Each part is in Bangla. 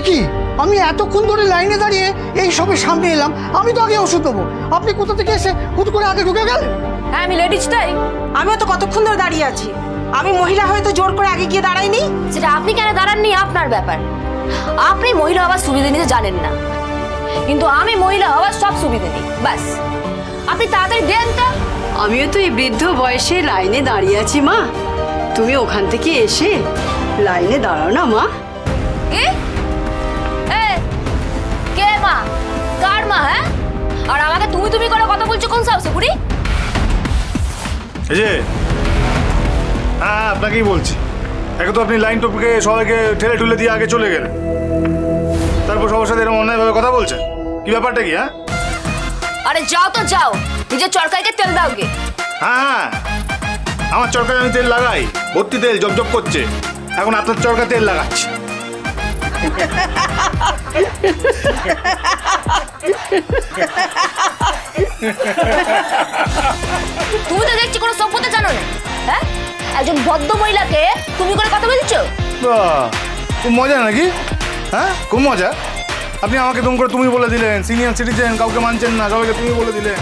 কি আমি এতক্ষণ ধরে লাইনে দাঁড়িয়ে এই সবের সামনে এলাম, আমি তো আগে ওষুধ দেবো, আপনি কোথা থেকে এসে হুট করে আগে ঢুকে গেলেন? হ্যাঁ আমি লেডিজ তাই। আমিও তো কতক্ষণ ধরে দাঁড়িয়ে আছি। আমি মহিলা হয়তো জোর করে আগে গিয়ে দাঁড়াইনি। সেটা আপনি কেন দাঁড়াননি আপনার ব্যাপার। আপনি মহিলা হওয়ার সুবিধা নিতে জানেন না, কিন্তু আমি মহিলা হওয়ার সব সুবিধা নিই। বাস আপনি তাড়াতাড়ি দেন তা। আমিও তো এই বৃদ্ধ বয়সে লাইনে দাঁড়িয়ে আছি মা, তুমি ওখান থেকে এসে লাইনে দাঁড়াও না মা। কে কে মা? কার মা? হ্যাঁ, আর আমাকে তুমি তুমি করে কথা বলছো কোন সাহসে বুড়ি? এই যে হ্যাঁ আপনাকেই বলছি, একে তো আপনি লাইন টপকে সবাইকে ঠেলে ঠুলে দিয়ে আগে চলে গেলেন, তারপর সবার সাথে এরকম অন্যায়ভাবে কথা বলছেন, কি ব্যাপারটা কি? হ্যাঁ আরে যাও তো যাও, নিজের চরকাইকে তেল দাও গে। হ্যাঁ আমার চরকায় আমি তেল লাগাই, ভর্তি তেল জবজব করছে, এখন আপনার চরকা তেল লাগাচ্ছি। তুমি তো দেখছি কোনো সভ্যতা জানো না। হ্যাঁ, একজন বদ্ধ মহিলাকে তুমি করে কথা বলছো? বাহ, খুব মজা নাকি? হ্যাঁ খুব মজা। আপনি আমাকে দুম করে তুমি বলে দিলেন, সিনিয়র সিটিজেন, কাউকে মানছেন না, সবাইকে তুমি বলে দিলেন।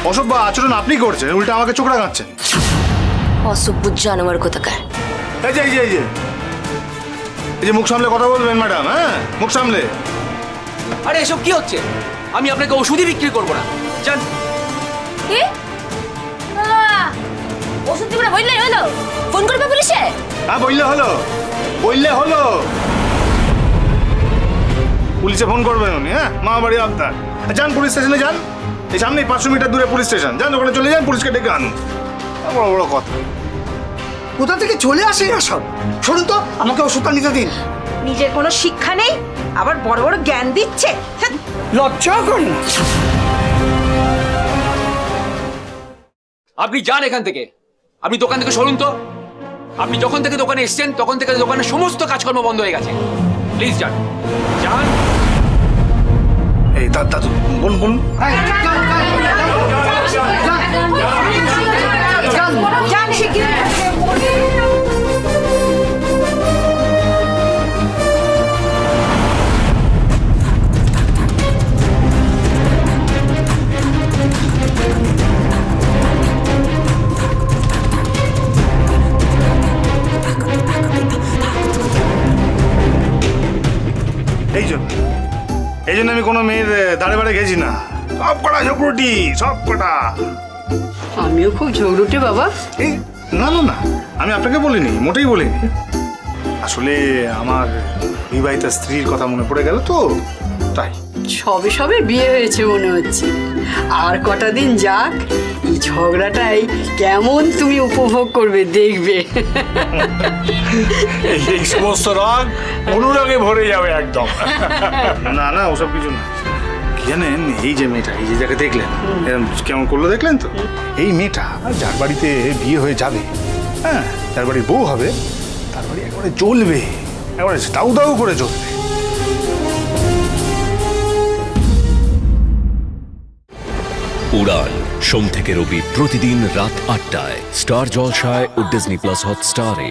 অসভ্য আচরণ আপনি করছেন, উল্টা আমাকে চোখ রাঙাচ্ছেন। অসভ্য জানোয়ার কোথাকার। এই যে এই যে এই যে এই যে মুখ সামলে কথা বলবেন ম্যাডাম, হ্যাঁ মুখ সামলে। আরে এসব কি হচ্ছে? আমি আপনাকে ওষুধই বিক্রি করবো না, জান। কি? ওষুধ দিবো না বললেই হলো? ফোন করবে পুলিশে? হ্যাঁ বললে হলো, বললে হলো। পুলিশে ফোন করবেন উনি, হ্যাঁ মা বাড়ি আপনার। যান পুলিশ স্টেশনে যান, এই সামনেই 500 মিটার দূরে পুলিশ স্টেশন, যান ওখানে চলে যান, পুলিশকে ডেকে আনুন। বড় বড় কথা। কোথা থেকে চলে আসে না সব? শুনুন তো, আমাকে ওষুধটা নিতে দিন। নিজের কোনো শিক্ষা নেই, আবার বড় বড় জ্ঞান দিচ্ছে। ধ্যাৎ, লজ্জা করে না? আপনি যান এখান থেকে, আপনি দোকান থেকে সরুন তো। আপনি যখন থেকে দোকানে এসছেন তখন থেকে দোকানের সমস্ত কাজকর্ম বন্ধ হয়ে গেছে। প্লিজ যান, যান। এই দাদু বলুন বলুন। জান শিগগিরই। এই জন্য আমি কোনো মেয়ের দাঁড়ে বাড়ে গেছি না, সব কটা ঝগড়ুটি, সব কটা। আমিও খুব ঝগড়ুটে বাবা। এই না না না, আমি আপনাকে বলিনি, মোটেই বলিনি। আসলে আমার বিবাহিতা স্ত্রীর কথা মনে পড়ে গেল তো, তাই। সবে সবে বিয়ে হয়েছে মনে হচ্ছে, আর কটা দিন যাক, এই ঝগড়াটাই কেমন তুমি উপভোগ করবে দেখবে। এই সমস্ত রাগ অনুরাগে ভরে যাবে একদম। না না ওসব কিছু না। কি জানেন, এই যে মেয়েটা, এই যে যাকে দেখলেন এরকম কেমন করলো দেখলেন তো, এই মেয়েটা যার বাড়িতে বিয়ে হয়ে যাবে, হ্যাঁ যার বাড়ির বউ হবে, তার বাড়ি একবারে জ্বলবে, একবারে দাউ দাউ করে জ্বলবে। উড়ান সোম থেকে রবি প্রতিদিন রাত 8টায় স্টার জলসায় ও ডিজনি প্লাস হটস্টারে।